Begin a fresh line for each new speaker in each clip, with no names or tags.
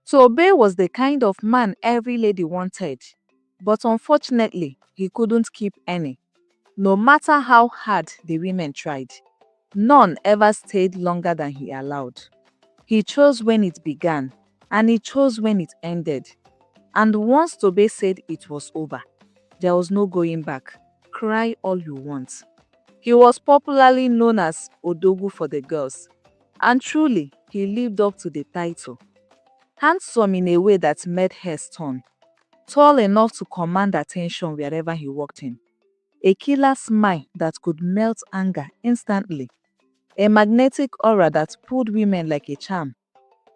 Tobe was the kind of man every lady wanted, but unfortunately, he couldn't keep any. No matter how hard the women tried, none ever stayed longer than he allowed. He chose when it began, and he chose when it ended. And once Tobe said it was over, there was no going back. Cry all you want. He was popularly known as Odogu for the girls, and truly, he lived up to the title. Handsome in a way that made her stun, tall enough to command attention wherever he walked in, a killer smile that could melt anger instantly, a magnetic aura that pulled women like a charm,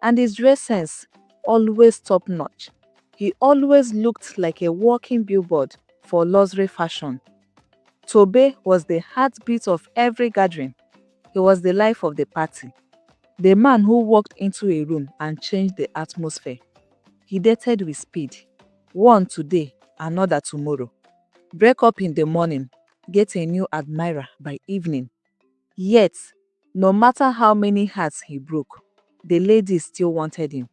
and his dress sense always top notch. He always looked like a walking billboard for luxury fashion. Tobe was the heartbeat of every gathering. He was the life of the party, the man who walked into a room and changed the atmosphere. He dated with speed, one today, another tomorrow. Break up in the morning, get a new admirer by evening. Yet, no matter how many hearts he broke, the ladies still wanted him.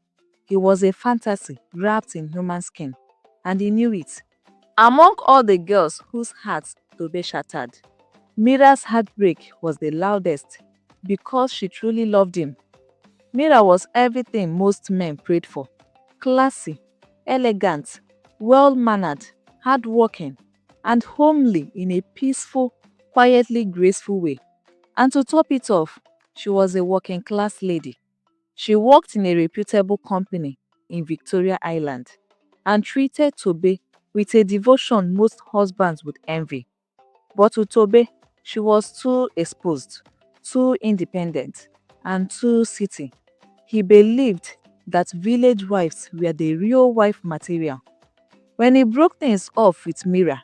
He was a fantasy wrapped in human skin, and he knew it. Among all the girls whose hearts Tobe shattered, Mira's heartbreak was the loudest because she truly loved him. Mira was everything most men prayed for: classy, elegant, well-mannered, hardworking, and homely in a peaceful, quietly graceful way. And to top it off, she was a working class lady. She worked in a reputable company in Victoria Island and treated Tobe with a devotion most husbands would envy. But to Tobe, she was too exposed, too independent, and too city. He believed that village wives were the real wife material. When he broke things off with Mira,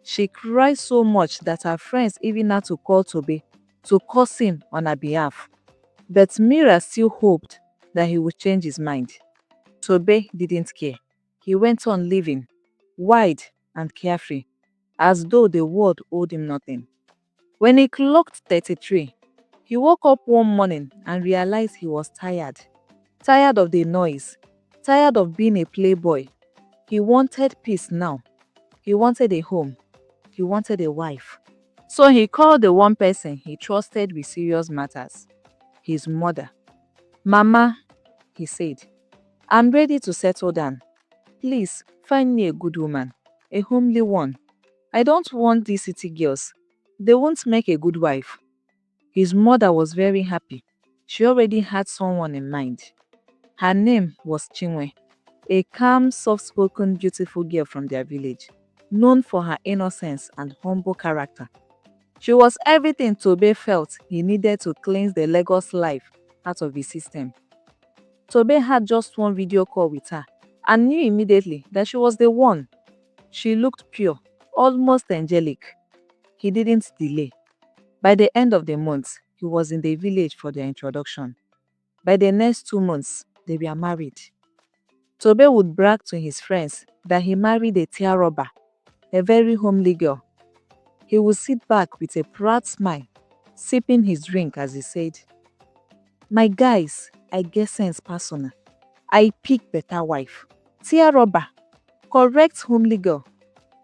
she cried so much that her friends even had to call Tobe to curse him on her behalf. But Mira still hoped that he would change his mind. Tobe didn't care. He went on living, wide and carefree, as though the world owed him nothing. When he clocked 33, he woke up one morning and realized he was tired. Tired of the noise, tired of being a playboy. He wanted peace now. He wanted a home. He wanted a wife. So he called the one person he trusted with serious matters, his mother. "Mama," he said, "I'm ready to settle down. Please find me a good woman, a homely one. I don't want these city girls. They won't make a good wife." His mother was very happy. She already had someone in mind. Her name was Chinwe, a calm, soft-spoken, beautiful girl from their village, known for her innocence and humble character. She was everything Tobe felt he needed to cleanse the Lagos life out of his system. Tobe had just one video call with her and knew immediately that she was the one. She looked pure, almost angelic. He didn't delay. By the end of the month, he was in the village for their introduction. By the next 2 months, they were married. Tobe would brag to his friends that he married a tear robber, a very homely girl. He would sit back with a proud smile, sipping his drink as he said, "My guys, I get sense personal. I pick better wife. Tear robber, correct homely girl,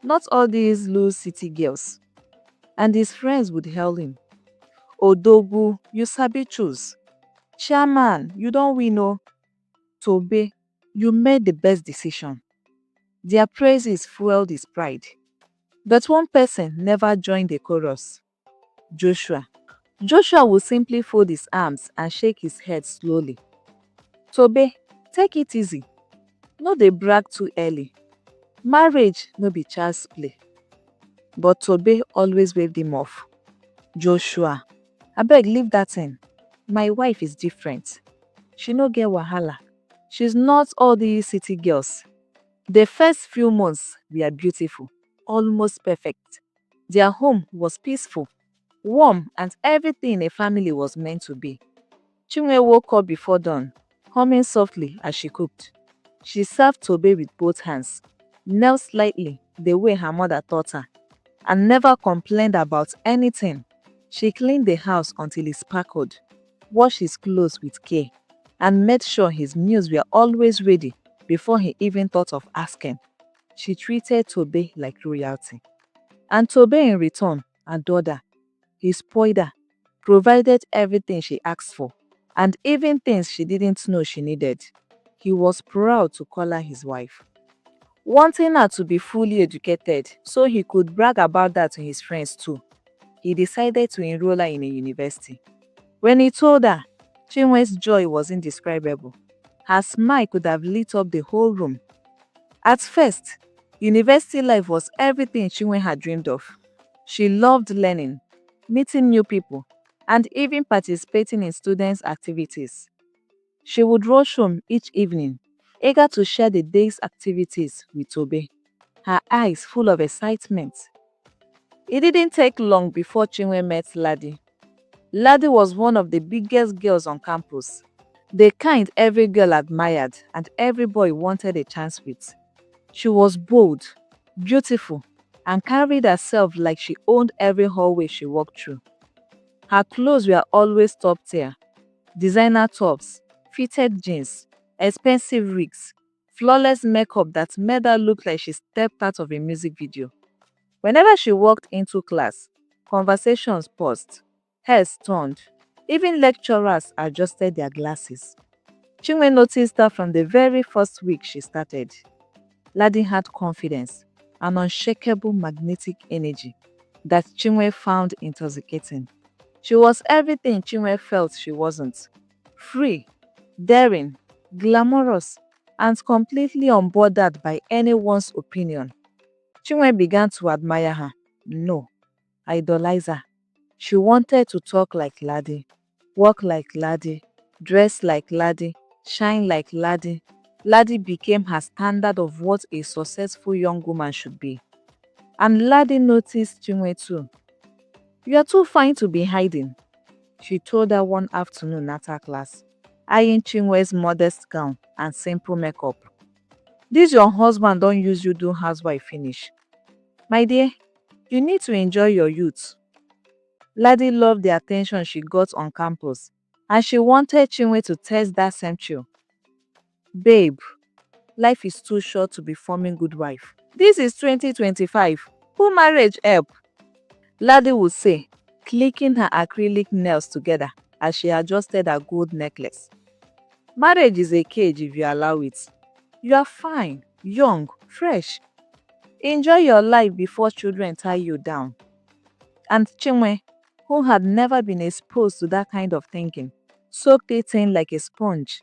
not all these loose city girls." And his friends would hail him, "Odogu, you sabi choose. Chairman, you don't win oh. Tobe, you made the best decision." Their praises fueled his pride. But one person never joined the chorus: Joshua. Joshua would simply fold his arms and shake his head slowly. "Tobe, take it easy. No dey brag too early. Marriage no be child's play." But Tobe always waved him off. "Joshua, abeg leave that thing. My wife is different. She no get wahala. She's not all these city girls." The first few months were beautiful, almost perfect. Their home was peaceful, warm, and everything a family was meant to be. Chinwe woke up before dawn, humming softly as she cooked. She served Tobe with both hands, knelt slightly the way her mother taught her, and never complained about anything. She cleaned the house until it sparkled, washed his clothes with care, and made sure his meals were always ready before he even thought of asking. She treated Tobe like royalty. And Tobe in return adored her. He spoiled her, provided everything she asked for, and even things she didn't know she needed. He was proud to call her his wife. Wanting her to be fully educated so he could brag about that to his friends too, he decided to enroll her in a university. When he told her, Chinwe's joy was indescribable. Her smile could have lit up the whole room. At first, university life was everything Chinwe had dreamed of. She loved learning, meeting new people, and even participating in students' activities. She would rush home each evening, eager to share the day's activities with Tobe, her eyes full of excitement. It didn't take long before Chinwe met Laddie. Laddie was one of the biggest girls on campus, the kind every girl admired and every boy wanted a chance with. She was bold, beautiful, and carried herself like she owned every hallway she walked through. Her clothes were always top tier: designer tops, fitted jeans, expensive wigs, flawless makeup that made her look like she stepped out of a music video. Whenever she walked into class, conversations paused, heads turned, even lecturers adjusted their glasses. Chinwe noticed her from the very first week she started. Laddie had confidence, an unshakable magnetic energy that Chinwe found intoxicating. She was everything Chinwe felt she wasn't: free, daring, glamorous, and completely unbothered by anyone's opinion. Chinwe began to admire her. No, idolize her. She wanted to talk like Laddie, walk like Laddie, dress like Laddie, shine like Laddie. Laddie became her standard of what a successful young woman should be. And Laddie noticed Chinwe too. "You are too fine to be hiding," she told her one afternoon at her class, eyeing Chinwe's modest gown and simple makeup. "This your husband don't use you do housewife finish. My dear, you need to enjoy your youth." Laddie loved the attention she got on campus, and she wanted Chinwe to test that same chill. "Babe, life is too short to be forming good wife. This is 2025. Who marriage help?" Laddie would say, clicking her acrylic nails together as she adjusted her gold necklace. "Marriage is a cage if you allow it. You are fine, young, fresh. Enjoy your life before children tie you down." And Chinwe, who had never been exposed to that kind of thinking, soaked it in like a sponge.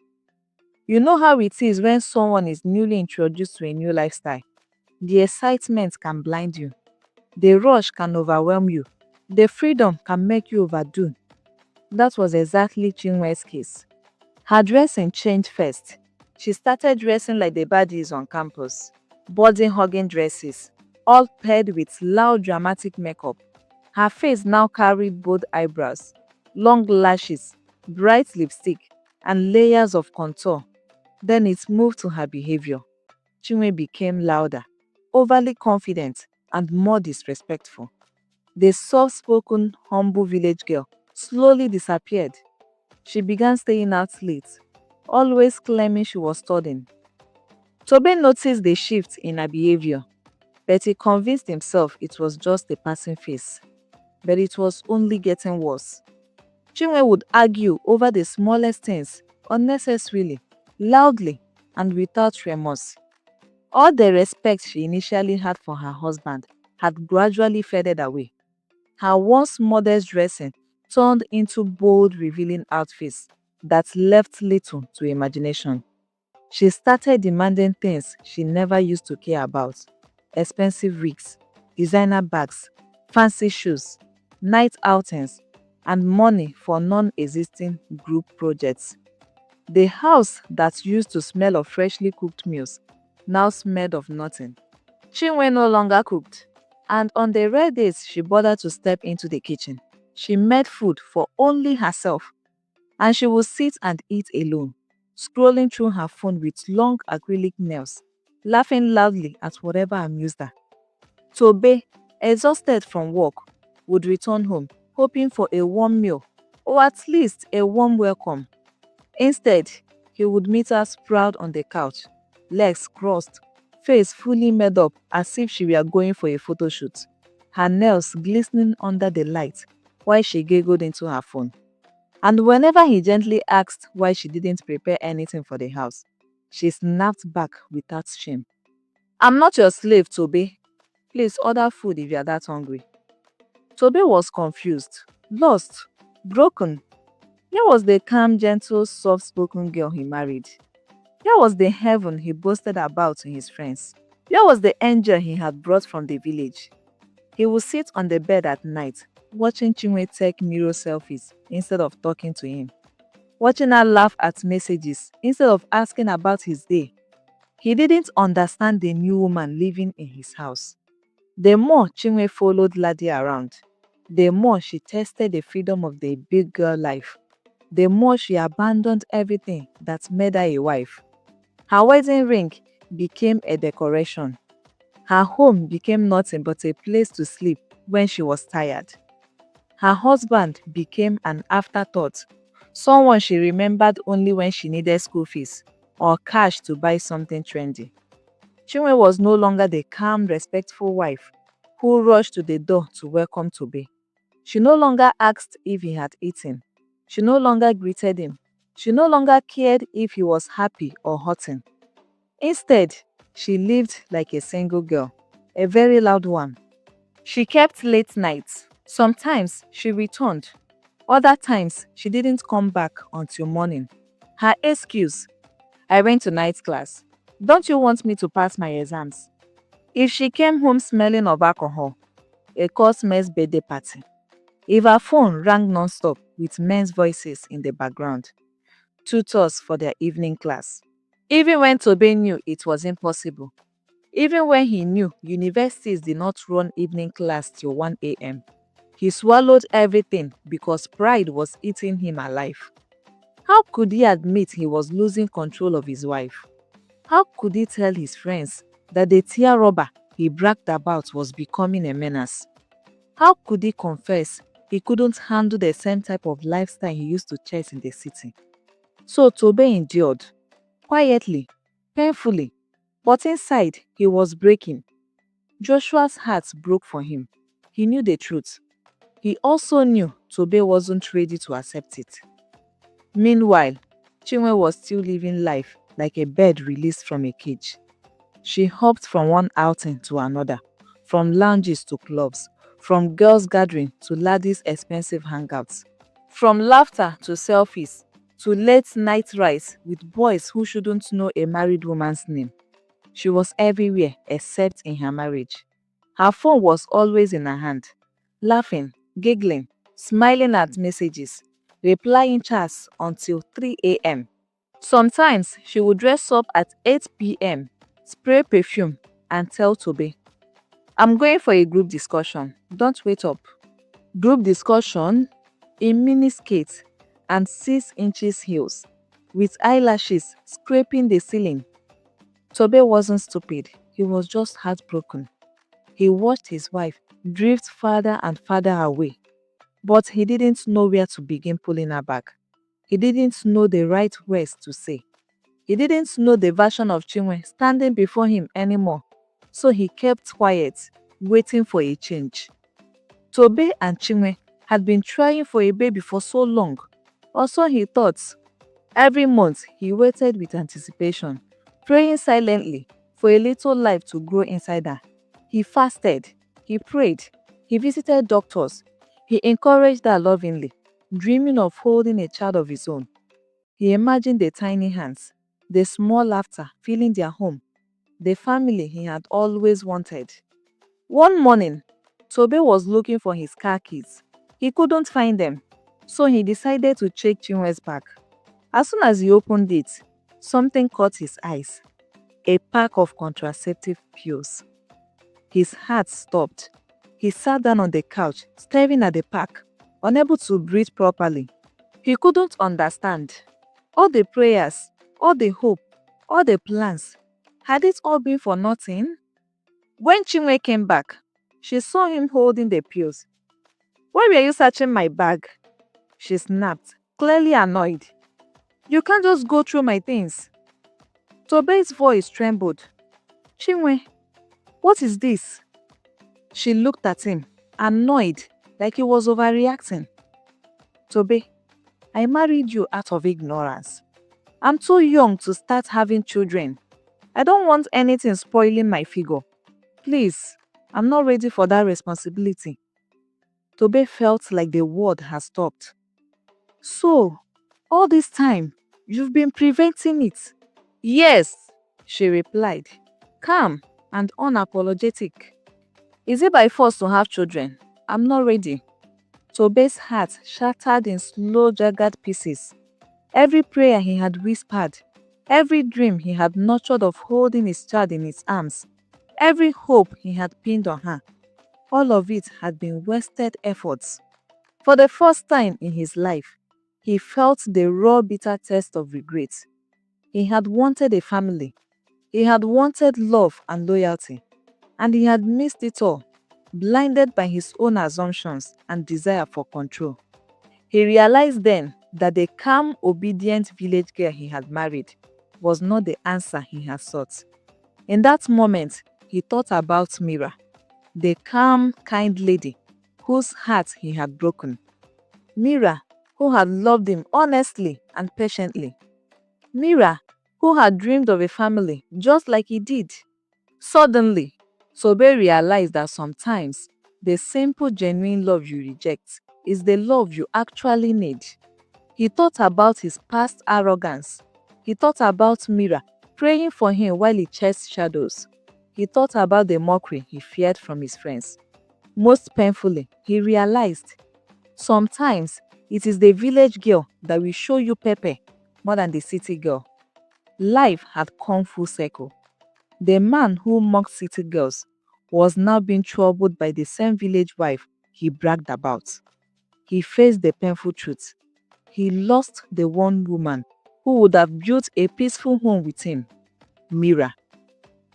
You know how it is when someone is newly introduced to a new lifestyle. The excitement can blind you. The rush can overwhelm you. The freedom can make you overdo. That was exactly Chinwe's case. Her dressing changed first. She started dressing like the baddies on campus. Body-hugging dresses, all paired with loud dramatic makeup. Her face now carried bold eyebrows, long lashes, bright lipstick, and layers of contour. Then it moved to her behavior. Chinwe became louder, overly confident, and more disrespectful. The soft-spoken, humble village girl slowly disappeared. She began staying out late, always claiming she was studying. Tobe noticed the shift in her behavior, but he convinced himself it was just a passing phase. But it was only getting worse. Chinwe would argue over the smallest things, unnecessarily, loudly, and without remorse. All the respect she initially had for her husband had gradually faded away. Her once modest dressing turned into bold, revealing outfits that left little to imagination. She started demanding things she never used to care about: expensive wigs, designer bags, fancy shoes, night outings, and money for non-existing group projects. The house that used to smell of freshly cooked meals now smelled of nothing. Chinwe no longer cooked, and on the rare days she bothered to step into the kitchen, she made food for only herself, and she would sit and eat alone, scrolling through her phone with long acrylic nails, laughing loudly at whatever amused her. Tobe, exhausted from work, would return home, hoping for a warm meal or at least a warm welcome. Instead, he would meet her sprawled on the couch, legs crossed, face fully made up as if she were going for a photo shoot, her nails glistening under the light while she giggled into her phone. And whenever he gently asked why she didn't prepare anything for the house, she snapped back without shame. I'm not your slave, Tobe. Please order food if you are that hungry. Tobe was confused, lost, broken. Here was the calm, gentle, soft-spoken girl he married. Here was the heaven he boasted about to his friends. Here was the angel he had brought from the village. He would sit on the bed at night, watching Chinwe take mirror selfies instead of talking to him, watching her laugh at messages instead of asking about his day. He didn't understand the new woman living in his house. The more Chinwe followed Ladi around, the more she tested the freedom of the big girl life. The more she abandoned everything that made her a wife. Her wedding ring became a decoration. Her home became nothing but a place to sleep when she was tired. Her husband became an afterthought, someone she remembered only when she needed school fees or cash to buy something trendy. Chinwe was no longer the calm, respectful wife who rushed to the door to welcome Tobe. She no longer asked if he had eaten. She no longer greeted him. She no longer cared if he was happy or hurting. Instead, she lived like a single girl, a very loud one. She kept late nights. Sometimes she returned. Other times she didn't come back until morning. Her excuse: I went to night class. Don't you want me to pass my exams? If she came home smelling of alcohol, a customer's birthday party. If her phone rang non-stop with men's voices in the background, tutors for their evening class. Even when Tobe knew it was impossible, even when he knew universities did not run evening class till 1 a.m., he swallowed everything because pride was eating him alive. How could he admit he was losing control of his wife? How could he tell his friends that the tear rubber he bragged about was becoming a menace? How could he confess he couldn't handle the same type of lifestyle he used to chase in the city? So Tobe endured, quietly, painfully, but inside he was breaking. Joshua's heart broke for him. He knew the truth. He also knew Tobe wasn't ready to accept it. Meanwhile, Chinwe was still living life like a bird released from a cage. She hopped from one outing to another, from lounges to clubs, from girls' gathering to ladies' expensive hangouts, from laughter to selfies, to late night rides with boys who shouldn't know a married woman's name. She was everywhere except in her marriage. Her phone was always in her hand, laughing, giggling, smiling at messages, replying chats until 3 a.m. Sometimes she would dress up at 8 p.m., spray perfume, and tell Tobe, I'm going for a group discussion. Don't wait up. Group discussion in miniskirts and 6 inches heels, with eyelashes scraping the ceiling. Tobe wasn't stupid. He was just heartbroken. He watched his wife drift farther and farther away, but he didn't know where to begin pulling her back. He didn't know the right words to say. He didn't know the version of Chinwe standing before him anymore, so he kept quiet, waiting for a change. Tobe and Chinwe had been trying for a baby for so long, or so he thought. Every month, he waited with anticipation, praying silently for a little life to grow inside her. He fasted, he prayed, he visited doctors, he encouraged her lovingly, dreaming of holding a child of his own. He imagined the tiny hands, the small laughter filling their home, the family he had always wanted. One morning, Tobe was looking for his car keys. He couldn't find them, so he decided to check Chinwe's bag. As soon as he opened it, something caught his eyes: a pack of contraceptive pills. His heart stopped. He sat down on the couch, staring at the pack, unable to breathe properly. He couldn't understand. All the prayers, all the hope, all the plans, had it all been for nothing? When Chinwe came back, she saw him holding the pills. Why were you searching my bag? She snapped, clearly annoyed. You can't just go through my things. Tobe's voice trembled. Chinwe, what is this? She looked at him, annoyed, like he was overreacting. Tobe, I married you out of ignorance. I'm too young to start having children. I don't want anything spoiling my figure. Please, I'm not ready for that responsibility. Tobe felt like the world had stopped. So, all this time, you've been preventing it? Yes, she replied, calm and unapologetic. Is it by force to have children? I'm not ready. Tobe's heart shattered in slow, jagged pieces. Every prayer he had whispered, every dream he had nurtured of holding his child in his arms, every hope he had pinned on her, all of it had been wasted efforts. For the first time in his life, he felt the raw, bitter taste of regret. He had wanted a family. He had wanted love and loyalty. And he had missed it all, blinded by his own assumptions and desire for control. He realized then that the calm, obedient village girl he had married was not the answer he had sought. In that moment, he thought about Mira, the calm, kind lady whose heart he had broken. Mira, who had loved him honestly and patiently. Mira, who had dreamed of a family just like he did. Suddenly, Tobe realized that sometimes the simple, genuine love you reject is the love you actually need. He thought about his past arrogance. He thought about Mira praying for him while he chased shadows. He thought about the mockery he feared from his friends. Most painfully, he realized sometimes it is the village girl that will show you pepper more than the city girl. Life had come full circle. The man who mocked city girls was now being troubled by the same village wife he bragged about. He faced the painful truth. He lost the one woman who would have built a peaceful home with him, Mira.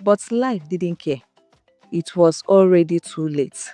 But life didn't care. It was already too late.